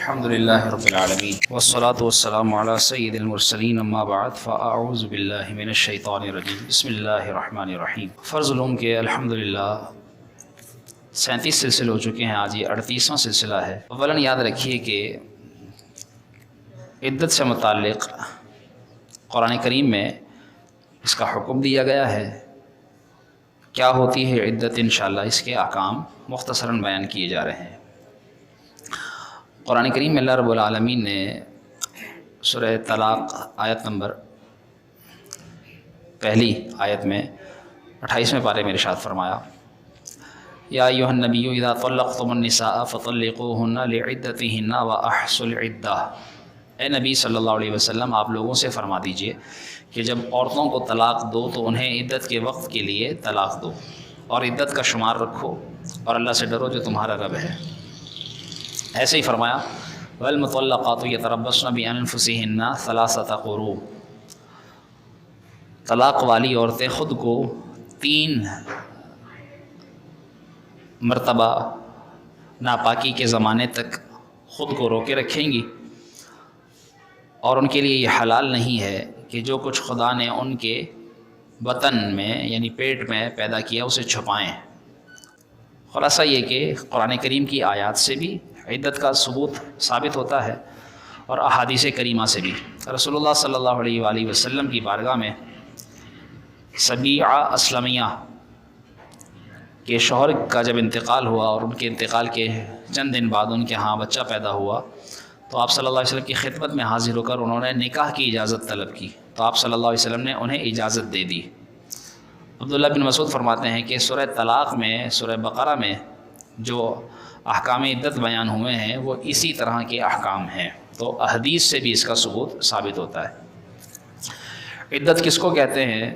الحمد للہ رب العالمین والصلاة والسلام علی سید المرسلین اما بعد فاعوذ باللہ من الشیطان الرجیم بسم اللہ الرحمن الرحیم۔ فرض علوم کے الحمدللہ 37 سلسلے ہو چکے ہیں، آج یہ 38واں سلسلہ ہے۔ اولاً یاد رکھیے کہ عدت سے متعلق قرآن کریم میں اس کا حکم دیا گیا ہے، کیا ہوتی ہے عدت، انشاءاللہ اس کے احکام مختصراً بیان کیے جا رہے ہیں۔ قرآن کریم میں اللہ رب العالمین نے سورہ طلاق آیت نمبر پہلی آیت میں 28ویں پارے میں ارشاد فرمایا، یا ایھا النبی اذا طلقتم النساء فطلقوہن لعدتہن واحصوا العدہ۔ اے نبی صلی اللہ علیہ وسلم، آپ لوگوں سے فرما دیجئے کہ جب عورتوں کو طلاق دو تو انہیں عدت کے وقت کے لیے طلاق دو اور عدت کا شمار رکھو اور اللہ سے ڈرو جو تمہارا رب ہے۔ ایسے ہی فرمایا، والمطلقات یتربصن بانفسہن ثلاثۃ قروء۔ طلاق والی عورتیں خود کو 3 مرتبہ ناپاکی کے زمانے تک خود کو روکے رکھیں گی، اور ان کے لیے یہ حلال نہیں ہے کہ جو کچھ خدا نے ان کے بطن میں یعنی پیٹ میں پیدا کیا اسے چھپائیں۔ خلاصہ یہ کہ قرآن کریم کی آیات سے بھی عدت کا ثبوت ثابت ہوتا ہے اور احادیث کریمہ سے بھی۔ رسول اللہ صلی اللہ علیہ وآلہ وسلم کی بارگاہ میں سبیعہ اسلمیہ کے شوہر کا جب انتقال ہوا اور ان کے انتقال کے چند دن بعد ان کے ہاں بچہ پیدا ہوا تو آپ صلی اللہ علیہ وسلم کی خدمت میں حاضر ہو کر انہوں نے نکاح کی اجازت طلب کی، تو آپ صلی اللہ علیہ وسلم نے انہیں اجازت دے دی۔ عبداللہ بن مسعود فرماتے ہیں کہ سورہ طلاق میں، سورہ بقرہ میں جو احکام عدت بیان ہوئے ہیں وہ اسی طرح کے احکام ہیں، تو احادیث سے بھی اس کا ثبوت ثابت ہوتا ہے۔ عدت کس کو کہتے ہیں؟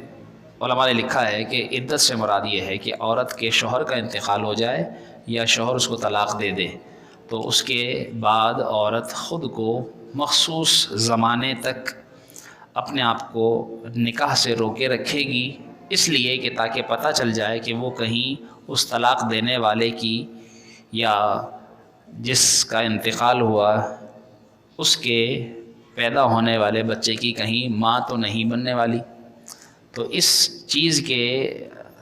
علماء نے لکھا ہے کہ عدت سے مراد یہ ہے کہ عورت کے شوہر کا انتقال ہو جائے یا شوہر اس کو طلاق دے دے تو اس کے بعد عورت خود کو مخصوص زمانے تک اپنے آپ کو نکاح سے روکے رکھے گی، اس لیے کہ تاکہ پتہ چل جائے کہ وہ کہیں اس طلاق دینے والے کی یا جس کا انتقال ہوا اس کے پیدا ہونے والے بچے کی کہیں ماں تو نہیں بننے والی، تو اس چیز کے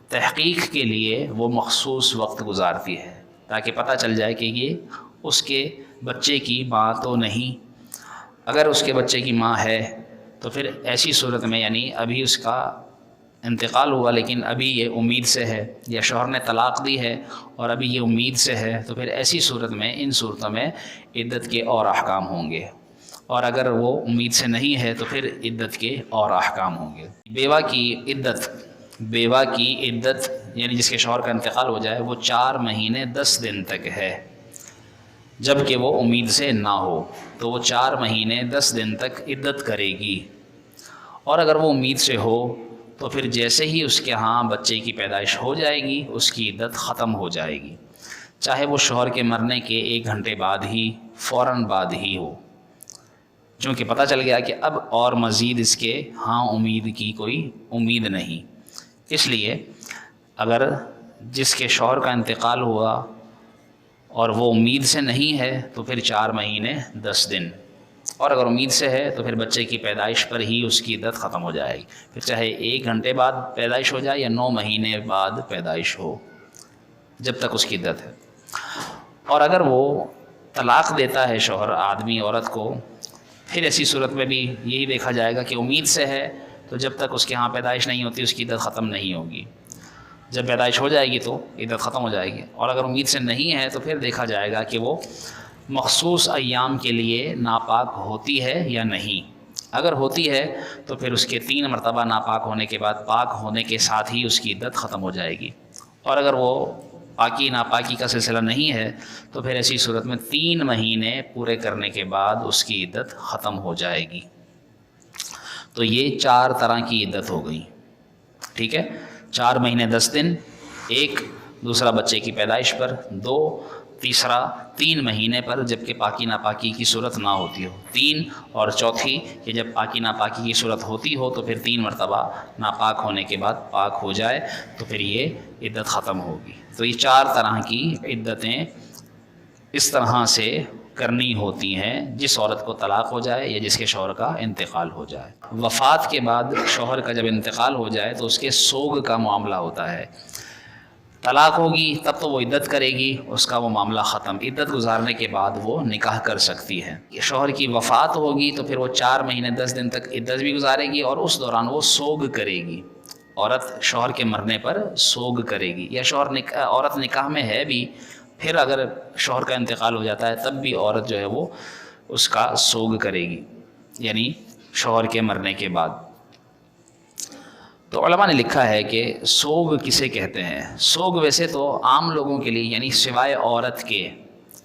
تحقیق کے لیے وہ مخصوص وقت گزارتی ہے تاکہ پتہ چل جائے کہ یہ اس کے بچے کی ماں تو نہیں۔ اگر اس کے بچے کی ماں ہے تو پھر ایسی صورت میں یعنی ابھی اس کا انتقال ہوا لیکن ابھی یہ امید سے ہے، یا شوہر نے طلاق دی ہے اور ابھی یہ امید سے ہے، تو پھر ایسی صورت میں ان صورتوں میں عدت کے اور احکام ہوں گے، اور اگر وہ امید سے نہیں ہے تو پھر عدت کے اور احکام ہوں گے۔ بیوہ کی عدت یعنی جس کے شوہر کا انتقال ہو جائے وہ 4 مہینے 10 دن تک ہے، جب کہ وہ امید سے نہ ہو تو وہ 4 مہینے 10 دن تک عدت کرے گی، اور اگر وہ امید سے ہو تو پھر جیسے ہی اس کے ہاں بچے کی پیدائش ہو جائے گی اس کی عدت ختم ہو جائے گی، چاہے وہ شوہر کے مرنے کے 1 گھنٹے بعد ہی فوراً بعد ہی ہو، چونکہ پتہ چل گیا کہ اب اور مزید اس کے ہاں امید کی کوئی امید نہیں۔ اس لیے اگر جس کے شوہر کا انتقال ہوا اور وہ امید سے نہیں ہے تو پھر 4 مہینے 10 دن، اور اگر امید سے ہے تو پھر بچے کی پیدائش پر ہی اس کی عدت ختم ہو جائے گی، پھر چاہے 1 گھنٹے بعد پیدائش ہو جائے یا 9 مہینے بعد پیدائش ہو، جب تک اس کی عدت ہے۔ اور اگر وہ طلاق دیتا ہے شوہر آدمی عورت کو، پھر ایسی صورت میں بھی یہی دیکھا جائے گا کہ امید سے ہے تو جب تک اس کے ہاں پیدائش نہیں ہوتی اس کی عدت ختم نہیں ہوگی، جب پیدائش ہو جائے گی تو عدت ختم ہو جائے گی، اور اگر امید سے نہیں ہے تو پھر دیکھا جائے گا کہ وہ مخصوص ایام کے لیے ناپاک ہوتی ہے یا نہیں۔ اگر ہوتی ہے تو پھر اس کے 3 مرتبہ ناپاک ہونے کے بعد پاک ہونے کے ساتھ ہی اس کی عدت ختم ہو جائے گی، اور اگر وہ پاکی ناپاکی کا سلسلہ نہیں ہے تو پھر ایسی صورت میں 3 مہینے پورے کرنے کے بعد اس کی عدت ختم ہو جائے گی۔ تو یہ 4 طرح کی عدت ہو گئی، ٹھیک ہے، 4 مہینے 10 دن، 1 دوسرا بچے کی پیدائش پر، 2 تیسرا 3 مہینے پر جب کہ پاکی ناپاکی کی صورت نہ ہوتی ہو، 3 اور چوتھی کہ جب پاکی ناپاکی کی صورت ہوتی ہو تو پھر 3 مرتبہ ناپاک ہونے کے بعد پاک ہو جائے تو پھر یہ عدت ختم ہوگی۔ تو یہ 4 طرح کی عدتیں اس طرح سے کرنی ہوتی ہیں جس عورت کو طلاق ہو جائے یا جس کے شوہر کا انتقال ہو جائے۔ وفات کے بعد شوہر کا جب انتقال ہو جائے تو اس کے سوگ کا معاملہ ہوتا ہے۔ طلاق ہوگی تب تو وہ عدت کرے گی، اس کا وہ معاملہ ختم، عدت گزارنے کے بعد وہ نکاح کر سکتی ہے۔ شوہر کی وفات ہوگی تو پھر وہ 4 مہینے 10 دن تک عدت بھی گزارے گی اور اس دوران وہ سوگ کرے گی۔ عورت شوہر کے مرنے پر سوگ کرے گی، یا عورت نکاح میں ہے بھی، پھر اگر شوہر کا انتقال ہو جاتا ہے تب بھی عورت جو ہے وہ اس کا سوگ کرے گی، یعنی شوہر کے مرنے کے بعد۔ تو علماء نے لکھا ہے کہ سوگ کسے کہتے ہیں؟ سوگ ویسے تو عام لوگوں کے لیے، یعنی سوائے عورت کے،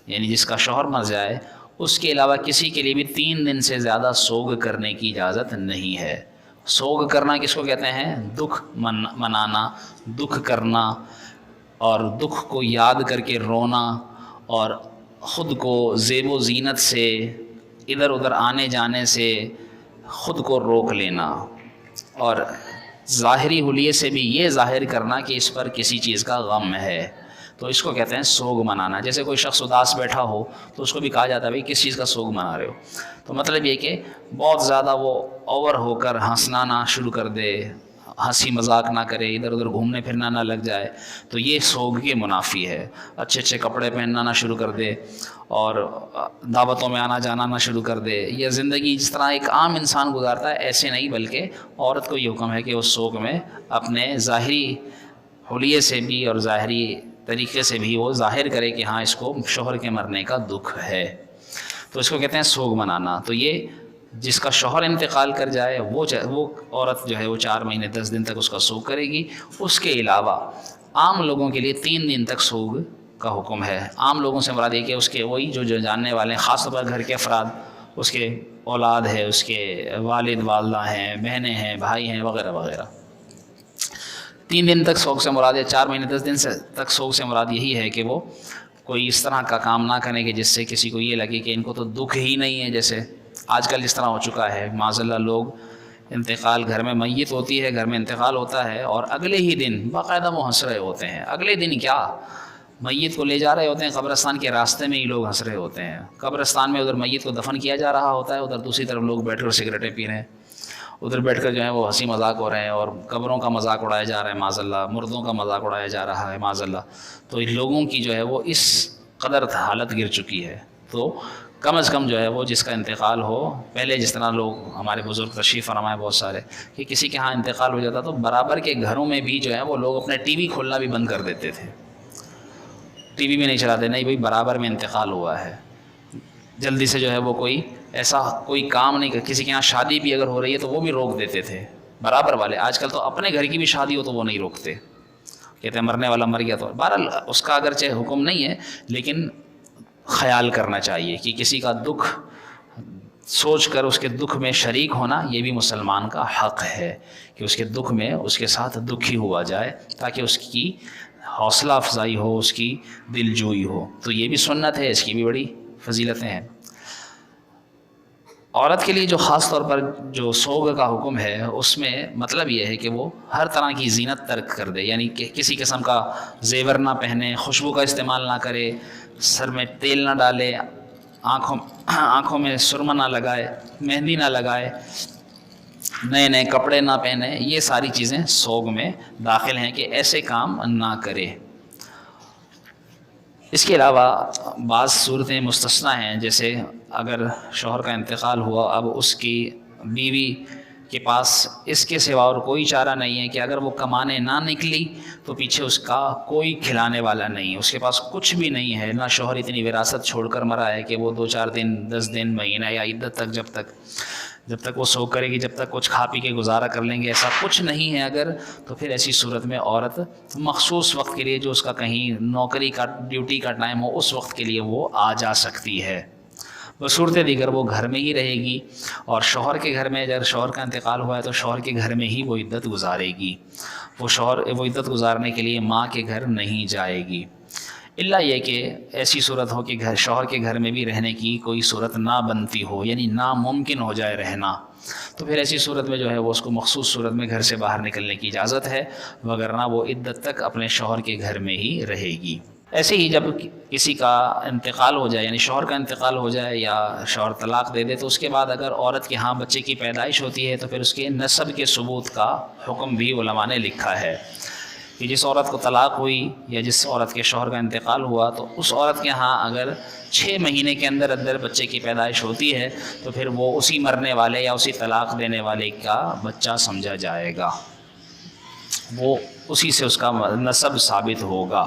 یعنی جس کا شوہر مر جائے اس کے علاوہ کسی کے لیے بھی 3 دن سے زیادہ سوگ کرنے کی اجازت نہیں ہے۔ سوگ کرنا کس کو کہتے ہیں؟ دکھ منانا، دکھ کرنا، اور دکھ کو یاد کر کے رونا، اور خود کو زیب و زینت سے، ادھر ادھر آنے جانے سے خود کو روک لینا، اور ظاہری حلیے سے بھی یہ ظاہر کرنا کہ اس پر کسی چیز کا غم ہے، تو اس کو کہتے ہیں سوگ منانا۔ جیسے کوئی شخص اداس بیٹھا ہو تو اس کو بھی کہا جاتا ہے بھائی کس چیز کا سوگ منا رہے ہو، تو مطلب یہ کہ بہت زیادہ وہ اوور ہو کر ہنسنا نہ شروع کر دے، ہنسی مذاق نہ کرے، ادھر ادھر گھومنے پھرنا نہ لگ جائے، تو یہ سوگ کے منافی ہے۔ اچھے اچھے کپڑے پہننا نہ شروع کر دے، اور دعوتوں میں آنا جانا نہ شروع کر دے، یہ زندگی جس طرح ایک عام انسان گزارتا ہے ایسے نہیں، بلکہ عورت کو یہ حکم ہے کہ اس سوگ میں اپنے ظاہری حلیے سے بھی اور ظاہری طریقے سے بھی وہ ظاہر کرے کہ ہاں اس کو شوہر کے مرنے کا دکھ ہے، تو اس کو کہتے ہیں سوگ منانا۔ تو یہ جس کا شوہر انتقال کر جائے وہ عورت جو ہے وہ 4 مہینے 10 دن تک اس کا سوگ کرے گی۔ اس کے علاوہ عام لوگوں کے لیے 3 دن تک سوگ کا حکم ہے۔ عام لوگوں سے مراد یہ کہ اس کے وہی جو جاننے والے ہیں، خاص طور پر گھر کے افراد، اس کے اولاد ہے، اس کے والد والدہ ہیں، بہنیں ہیں، بھائی ہیں، وغیرہ وغیرہ۔ 3 دن تک سوگ سے مراد ہے، 4 مہینے 10 دن تک سوگ سے مراد یہی ہے کہ وہ کوئی اس طرح کا کام نہ کریں کہ جس سے کسی کو یہ لگے کہ ان کو تو دکھ ہی نہیں ہے۔ جیسے آج کل جس طرح ہو چکا ہے، معاذ اللہ، لوگ انتقال، گھر میں میت ہوتی ہے، گھر میں انتقال ہوتا ہے، اور اگلے ہی دن باقاعدہ وہ ہنس رہے ہوتے ہیں۔ اگلے دن کیا، میت کو لے جا رہے ہوتے ہیں قبرستان کے راستے میں ہی لوگ ہنس رہے ہوتے ہیں۔ قبرستان میں ادھر میت کو دفن کیا جا رہا ہوتا ہے، ادھر دوسری طرف لوگ بیٹھ کر سگریٹیں پی رہے ہیں، ادھر بیٹھ کر جو ہے وہ ہنسی مذاق ہو رہے ہیں، اور قبروں کا مذاق اڑایا جا رہا ہے معاذ اللہ، مردوں کا مذاق اڑایا جا رہا ہے معاذ اللہ۔ تو ان لوگوں کی جو ہے وہ اس قدر حالت گر چکی ہے، تو کم از کم جو ہے وہ جس کا انتقال ہو، پہلے جس طرح لوگ ہمارے بزرگ تشریف فرمائے بہت سارے کہ کسی کے ہاں انتقال ہو جاتا تو برابر کے گھروں میں بھی جو ہے وہ لوگ اپنے ٹی وی کھولنا بھی بند کر دیتے تھے، ٹی وی بھی نہیں چلاتے، نہیں بھائی برابر میں انتقال ہوا ہے، جلدی سے جو ہے وہ کوئی ایسا کوئی کام نہیں، کسی کے یہاں شادی بھی اگر ہو رہی ہے تو وہ بھی روک دیتے تھے برابر والے۔ آج کل تو اپنے گھر کی بھی شادی ہو تو وہ نہیں روکتے، کہتے ہیں مرنے والا مر گیا۔ تو بہرحال اس کا اگرچہ حکم نہیں ہے، لیکن خیال کرنا چاہیے کہ کسی کا دکھ سوچ کر اس کے دکھ میں شریک ہونا یہ بھی مسلمان کا حق ہے، کہ اس کے دکھ میں اس کے ساتھ دکھی ہوا جائے تاکہ اس کی حوصلہ افزائی ہو، اس کی دل جوئی ہو۔ تو یہ بھی سنت ہے، اس کی بھی بڑی فضیلتیں ہیں۔ عورت کے لیے جو خاص طور پر جو سوگ کا حکم ہے، اس میں مطلب یہ ہے کہ وہ ہر طرح کی زینت ترک کر دے، یعنی کہ کسی قسم کا زیور نہ پہنے، خوشبو کا استعمال نہ کرے، سر میں تیل نہ ڈالے، آنکھوں میں سرما نہ لگائے، مہندی نہ لگائے، نئے نئے کپڑے نہ پہنے، یہ ساری چیزیں سوگ میں داخل ہیں کہ ایسے کام نہ کرے۔ اس کے علاوہ بعض صورتیں مستثنیٰ ہیں، جیسے اگر شوہر کا انتقال ہوا، اب اس کی بیوی کے پاس اس کے سوا اور کوئی چارہ نہیں ہے کہ اگر وہ کمانے نہ نکلی تو پیچھے اس کا کوئی کھلانے والا نہیں، اس کے پاس کچھ بھی نہیں ہے، نہ شوہر اتنی وراثت چھوڑ کر مرا ہے کہ وہ 2-4 دن 10 دن مہینہ یا عدت تک جب تک وہ سوگ کرے گی، جب تک کچھ کھا پی کے گزارا کر لیں گے، ایسا کچھ نہیں ہے اگر، تو پھر ایسی صورت میں عورت مخصوص وقت کے لیے جو اس کا کہیں نوکری کا ڈیوٹی کا ٹائم ہو، اس وقت کے لیے وہ آ جا سکتی ہے۔ بصورت دیگر وہ گھر میں ہی رہے گی، اور شوہر کے گھر میں اگر شوہر کا انتقال ہوا ہے تو شوہر کے گھر میں ہی وہ عدت گزارے گی، وہ عدت گزارنے کے لیے ماں کے گھر نہیں جائے گی، الا یہ کہ ایسی صورت ہو کہ شوہر کے گھر میں بھی رہنے کی کوئی صورت نہ بنتی ہو، یعنی ناممکن ہو جائے رہنا، تو پھر ایسی صورت میں جو ہے وہ اس کو مخصوص صورت میں گھر سے باہر نکلنے کی اجازت ہے، وگرنہ وہ عدت تک اپنے شوہر کے گھر میں ہی رہے گی۔ ایسے ہی جب کسی کا انتقال ہو جائے، یعنی شوہر کا انتقال ہو جائے یا شوہر طلاق دے دے، تو اس کے بعد اگر عورت کے ہاں بچے کی پیدائش ہوتی ہے تو پھر اس کے نسب کے ثبوت کا حکم بھی علماء نے لکھا ہے کہ جس عورت کو طلاق ہوئی یا جس عورت کے شوہر کا انتقال ہوا تو اس عورت کے ہاں اگر 6 مہینے کے اندر اندر بچے کی پیدائش ہوتی ہے تو پھر وہ اسی مرنے والے یا اسی طلاق دینے والے کا بچہ سمجھا جائے گا، وہ اسی سے اس کا نسب ثابت ہوگا۔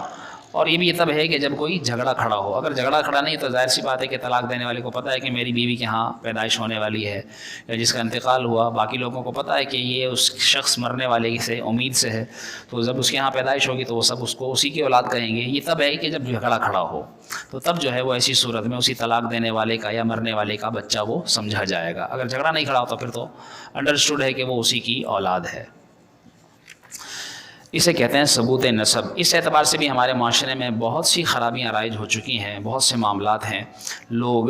اور یہ بھی تب ہے کہ جب کوئی جھگڑا کھڑا ہو، اگر جھگڑا کھڑا نہیں تو ظاہر سی بات ہے کہ طلاق دینے والے کو پتہ ہے کہ میری بیوی کے ہاں پیدائش ہونے والی ہے، یا جس کا انتقال ہوا باقی لوگوں کو پتہ ہے کہ یہ اس شخص مرنے والے سے امید سے ہے، تو جب اس کے ہاں پیدائش ہوگی تو وہ سب اس کو اسی کی اولاد کہیں گے۔ یہ تب ہے کہ جب جھگڑا کھڑا ہو، تو تب جو ہے وہ ایسی صورت میں اسی طلاق دینے والے کا یا مرنے والے کا بچہ وہ سمجھا جائے گا۔ اگر جھگڑا نہیں کھڑا ہو تو پھر تو انڈرسٹوڈ ہے کہ وہ اسی کی اولاد ہے۔ اسے کہتے ہیں ثبوت نسب۔ اس اعتبار سے بھی ہمارے معاشرے میں بہت سی خرابیاں رائج ہو چکی ہیں، بہت سے معاملات ہیں، لوگ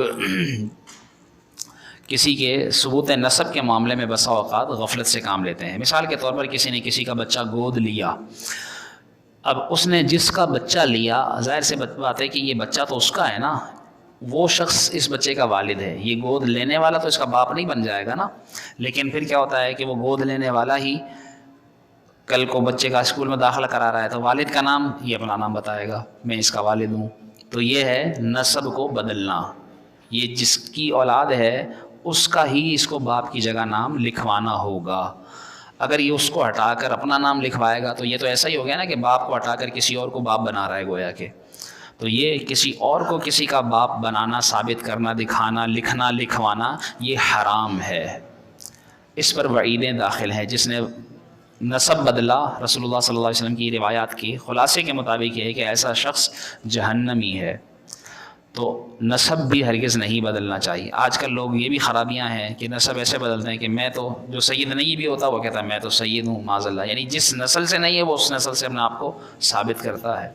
کسی کے ثبوت نسب کے معاملے میں بسا اوقات غفلت سے کام لیتے ہیں۔ مثال کے طور پر کسی نے کسی کا بچہ گود لیا، اب اس نے جس کا بچہ لیا، ظاہر سے بات ہے کہ یہ بچہ تو اس کا ہے نا، وہ شخص اس بچے کا والد ہے، یہ گود لینے والا تو اس کا باپ نہیں بن جائے گا نا۔ لیکن پھر کیا ہوتا ہے کہ وہ گود لینے والا ہی کل کو بچے کا اسکول میں داخلہ کرا رہا ہے تو والد کا نام، یہ اپنا نام بتائے گا، میں اس کا والد ہوں۔ تو یہ ہے نسب کو بدلنا، یہ جس کی اولاد ہے اس کا ہی اس کو باپ کی جگہ نام لکھوانا ہوگا۔ اگر یہ اس کو ہٹا کر اپنا نام لکھوائے گا تو یہ تو ایسا ہی ہو گیا نا کہ باپ کو ہٹا کر کسی اور کو باپ بنا رہا ہے گویا کہ، تو یہ کسی اور کو کسی کا باپ بنانا، ثابت کرنا، دکھانا، لکھنا، لکھوانا، یہ حرام ہے، اس پر وعیدیں داخل ہیں۔ جس نے نسب بدلا، رسول اللہ صلی اللہ علیہ وسلم کی روایات کی خلاصے کے مطابق یہ ہے کہ ایسا شخص جہنمی ہے۔ تو نسب بھی ہرگز نہیں بدلنا چاہیے۔ آج کل لوگ یہ بھی خرابیاں ہیں کہ نسب ایسے بدلتے ہیں کہ میں تو، جو سید نہیں بھی ہوتا وہ کہتا ہے میں تو سید ہوں معاذ اللہ، یعنی جس نسل سے نہیں ہے وہ اس نسل سے اپنے آپ کو ثابت کرتا ہے۔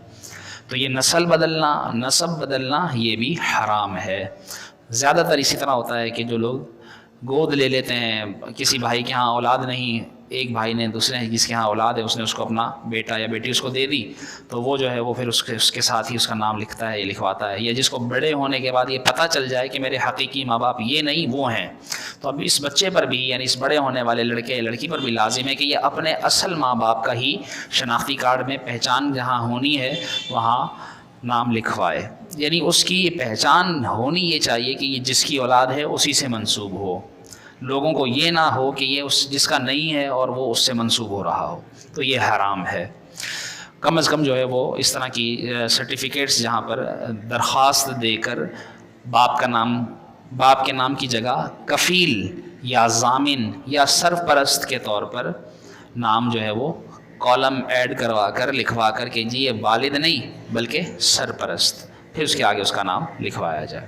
تو یہ نسل بدلنا، نسب بدلنا یہ بھی حرام ہے۔ زیادہ تر اسی طرح ہوتا ہے کہ جو لوگ گود لے لیتے ہیں، کسی بھائی کے ہاں اولاد نہیں، ایک بھائی نے دوسرے جس کے ہاں اولاد ہے اس نے اس کو اپنا بیٹا یا بیٹی اس کو دے دی، تو وہ جو ہے وہ پھر اس کے ساتھ ہی اس کا نام لکھتا ہے، لکھواتا ہے۔ یا جس کو بڑے ہونے کے بعد یہ پتہ چل جائے کہ میرے حقیقی ماں باپ یہ نہیں وہ ہیں، تو اب اس بچے پر بھی، یعنی اس بڑے ہونے والے لڑکے یا لڑکی پر بھی لازم ہے کہ یہ اپنے اصل ماں باپ کا ہی شناختی کارڈ میں پہچان جہاں ہونی ہے وہاں نام لکھوائے، یعنی اس کی یہ پہچان ہونی یہ چاہیے کہ یہ جس کی اولاد ہے اسی سے منسوب ہو، لوگوں کو یہ نہ ہو کہ یہ اس جس کا نہیں ہے اور وہ اس سے منسوب ہو رہا ہو، تو یہ حرام ہے۔ کم از کم جو ہے وہ اس طرح کی سرٹیفکیٹس جہاں پر درخواست دے کر باپ کا نام، باپ کے نام کی جگہ کفیل یا ضامن یا سرپرست کے طور پر نام جو ہے وہ کالم ایڈ کروا کر لکھوا کر کہ جی یہ والد نہیں بلکہ سرپرست، پھر اس کے آگے اس کا نام لکھوایا جائے،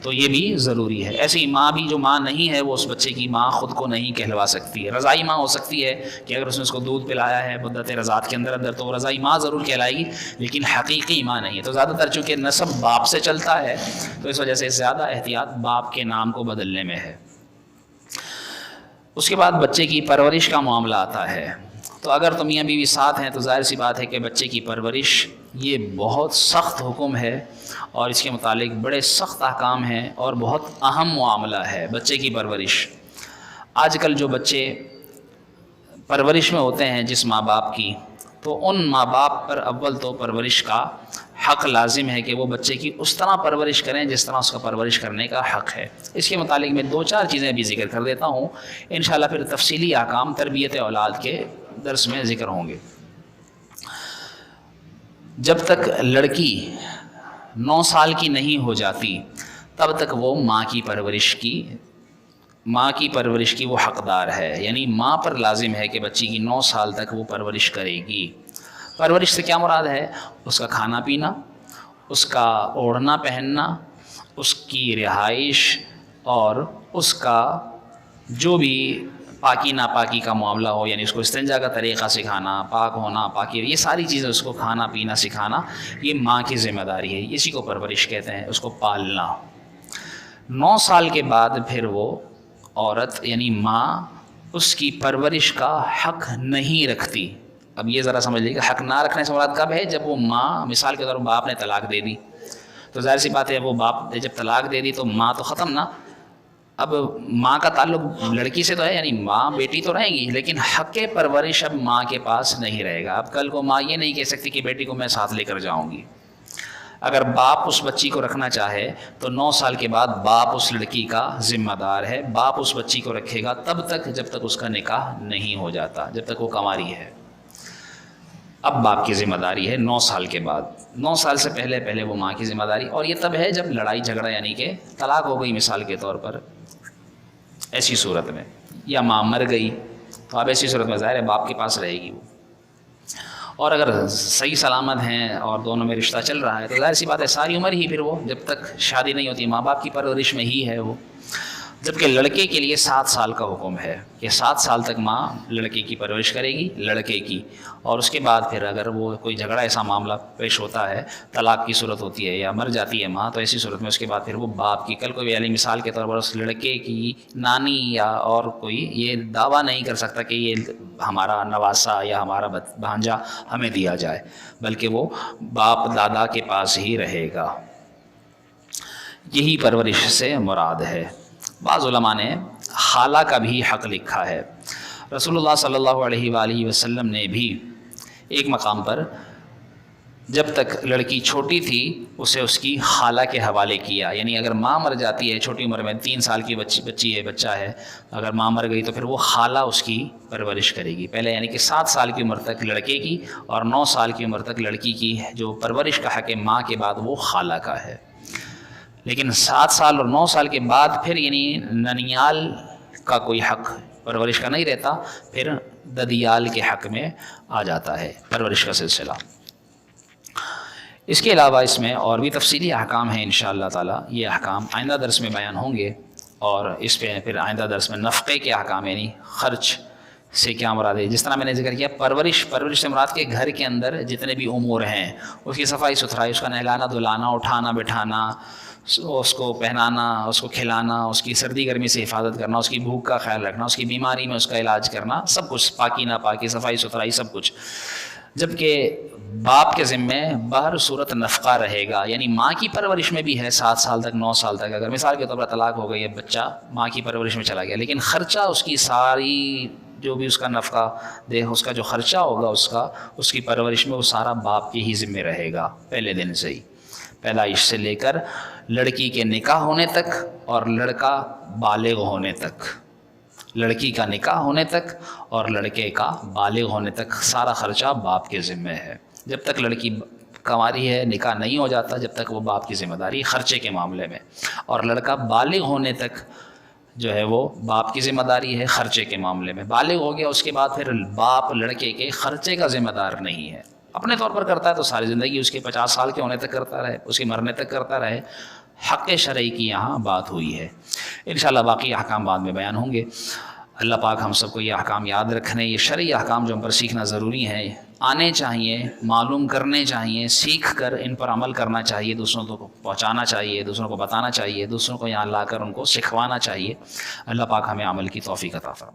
تو یہ بھی ضروری ہے۔ ایسی ماں بھی جو ماں نہیں ہے وہ اس بچے کی ماں خود کو نہیں کہلوا سکتی ہے۔ رضائی ماں ہو سکتی ہے کہ اگر اس نے اس کو دودھ پلایا ہے مدت رضاعت کے اندر تو وہ رضائی ماں ضرور کہلائے گی، لیکن حقیقی ماں نہیں ہے۔ تو زیادہ تر چونکہ نسب باپ سے چلتا ہے تو اس وجہ سے زیادہ احتیاط باپ کے نام کو بدلنے میں ہے۔ اس کے بعد بچے کی پرورش کا معاملہ آتا ہے، تو اگر تو میاں بیوی ساتھ ہیں تو ظاہر سی بات ہے کہ بچے کی پرورش یہ بہت سخت حکم ہے اور اس کے متعلق بڑے سخت احکام ہیں اور بہت اہم معاملہ ہے بچے کی پرورش۔ آج کل جو بچے پرورش میں ہوتے ہیں جس ماں باپ کی، تو ان ماں باپ پر اول تو پرورش کا حق لازم ہے کہ وہ بچے کی اس طرح پرورش کریں جس طرح اس کا پرورش کرنے کا حق ہے۔ اس کے متعلق میں 2-4 چیزیں بھی ذکر کر دیتا ہوں، انشاءاللہ پھر تفصیلی احکام تربیت اولاد کے درس میں ذکر ہوں گے۔ جب تک لڑکی 9 سال کی نہیں ہو جاتی تب تک وہ ماں کی پرورش کی وہ حقدار ہے، یعنی ماں پر لازم ہے کہ بچی کی 9 سال تک وہ پرورش کرے گی۔ پرورش سے کیا مراد ہے؟ اس کا کھانا پینا، اس کا اوڑھنا پہننا، اس کی رہائش اور اس کا جو بھی پاکی ناپاکی کا معاملہ ہو، یعنی اس کو استنجا کا طریقہ سکھانا، پاک ہونا، پاکی، یہ ساری چیزیں اس کو کھانا پینا سکھانا، یہ ماں کی ذمہ داری ہے، اسی کو پرورش کہتے ہیں، اس کو پالنا۔ 9 سال کے بعد پھر وہ عورت یعنی ماں اس کی پرورش کا حق نہیں رکھتی، اب یہ ذرا سمجھ لیجیے کہ حق نہ رکھنے سے مراد کب ہے؟ جب وہ ماں مثال کے طور پر باپ نے طلاق دے دی، تو ظاہر سی بات ہے وہ باپ نے جب طلاق دے دی تو ماں تو ختم نا، اب ماں کا تعلق لڑکی سے تو ہے، یعنی ماں بیٹی تو رہیں گی لیکن حق پرورش اب ماں کے پاس نہیں رہے گا۔ اب کل کو ماں یہ نہیں کہہ سکتی کہ بیٹی کو میں ساتھ لے کر جاؤں گی۔ اگر باپ اس بچی کو رکھنا چاہے تو 9 سال کے بعد باپ اس لڑکی کا ذمہ دار ہے، باپ اس بچی کو رکھے گا تب تک جب تک اس کا نکاح نہیں ہو جاتا، جب تک وہ کنواری ہے۔ اب باپ کی ذمہ داری ہے 9 سال کے بعد، 9 سال سے پہلے وہ ماں کی ذمہ داری، اور یہ تب ہے جب لڑائی جھگڑا یعنی کہ طلاق ہو گئی مثال کے طور پر، ایسی صورت میں، یا ماں مر گئی تو اب ایسی صورت میں ظاہر ہے باپ کے پاس رہے گی وہ۔ اور اگر صحیح سلامت ہیں اور دونوں میں رشتہ چل رہا ہے تو ظاہر سی بات ہے ساری عمر ہی پھر وہ جب تک شادی نہیں ہوتی ماں باپ کی پرورش میں ہی ہے وہ۔ جبکہ لڑکے کے لیے 7 سال کا حکم ہے کہ 7 سال تک ماں لڑکے کی پرورش کرے گی، لڑکے کی، اور اس کے بعد پھر اگر وہ کوئی جھگڑا ایسا معاملہ پیش ہوتا ہے، طلاق کی صورت ہوتی ہے یا مر جاتی ہے ماں، تو ایسی صورت میں اس کے بعد پھر وہ باپ کی، کل کوئی یعنی مثال کے طور پر اس لڑکے کی نانی یا اور کوئی یہ دعویٰ نہیں کر سکتا کہ یہ ہمارا نواسا یا ہمارا بھانجا ہمیں دیا جائے، بلکہ وہ باپ دادا کے پاس ہی رہے گا۔ یہی پرورش سے مراد ہے۔ بعض علماء نے خالہ کا بھی حق لکھا ہے۔ رسول اللہ صلی اللہ علیہ وآلہ وسلم نے بھی ایک مقام پر جب تک لڑکی چھوٹی تھی اسے اس کی خالہ کے حوالے کیا، یعنی اگر ماں مر جاتی ہے چھوٹی عمر میں، 3 سال کی بچی ہے، بچہ ہے، اگر ماں مر گئی تو پھر وہ خالہ اس کی پرورش کرے گی پہلے، یعنی کہ 7 سال کی عمر تک لڑکے کی اور 9 سال کی عمر تک لڑکی کی جو پرورش کا حق ہے ماں کے بعد وہ خالہ کا ہے۔ لیکن 7 سال اور 9 سال کے بعد پھر یعنی ننیال کا کوئی حق پرورش کا نہیں رہتا، پھر ددیال کے حق میں آ جاتا ہے پرورش کا سلسلہ۔ اس کے علاوہ اس میں اور بھی تفصیلی احکام ہیں انشاءاللہ تعالی، یہ احکام آئندہ درس میں بیان ہوں گے، اور اس پہ پھر آئندہ درس میں نفقے کے احکام یعنی خرچ سے کیا مراد ہے۔ جس طرح میں نے ذکر کیا پرورش سے مراد کے گھر کے اندر جتنے بھی امور ہیں، اس کی صفائی ستھرائی، اس کا نہلانا دھلانا، اٹھانا بٹھانا، اس کو پہنانا، اس کو کھلانا، اس کی سردی گرمی سے حفاظت کرنا، اس کی بھوک کا خیال رکھنا، اس کی بیماری میں اس کا علاج کرنا، سب کچھ، پاکی ناپاکی، صفائی ستھرائی، سب کچھ۔ جبکہ باپ کے ذمے بہر صورت نفقہ رہے گا، یعنی ماں کی پرورش میں بھی ہے 7 سال تک 9 سال تک، اگر مثال کے طور پر طلاق ہو گئی ہے بچہ ماں کی پرورش میں چلا گیا، لیکن خرچہ اس کی ساری جو بھی اس کا نفقہ دے، اس کا جو خرچہ ہوگا اس کی پرورش میں وہ سارا باپ کے ہی ذمے رہے گا پہلے دن سے ہی، پیدائش سے لے کر لڑکی کے نکاح ہونے تک اور لڑکا بالغ ہونے تک، لڑکی کا نکاح ہونے تک اور لڑکے کا بالغ ہونے تک سارا خرچہ باپ کے ذمے ہے۔ جب تک لڑکی کنواری ہے، نکاح نہیں ہو جاتا، جب تک وہ باپ کی ذمہ داری خرچے کے معاملے میں، اور لڑکا بالغ ہونے تک جو ہے وہ باپ کی ذمہ داری ہے خرچے کے معاملے میں۔ بالغ ہو گیا اس کے بعد پھر باپ لڑکے کے خرچے کا ذمہ دار نہیں ہے، اپنے طور پر کرتا ہے تو ساری زندگی اس کے 50 سال کے ہونے تک کرتا رہے، اس کے مرنے تک کرتا رہے۔ حق شرعی کی یہاں بات ہوئی ہے۔ انشاءاللہ باقی احکام بعد میں بیان ہوں گے۔ اللہ پاک ہم سب کو یہ احکام یاد رکھنے، یہ شرعی احکام جو ہم پر سیکھنا ضروری ہے، آنے چاہیے، معلوم کرنے چاہیے، سیکھ کر ان پر عمل کرنا چاہیے، دوسروں کو پہنچانا چاہیے، دوسروں کو بتانا چاہیے، دوسروں کو یہاں لا کر ان کو سکھوانا چاہیے۔ اللہ پاک ہمیں عمل کی توفیق عطا فرمائے۔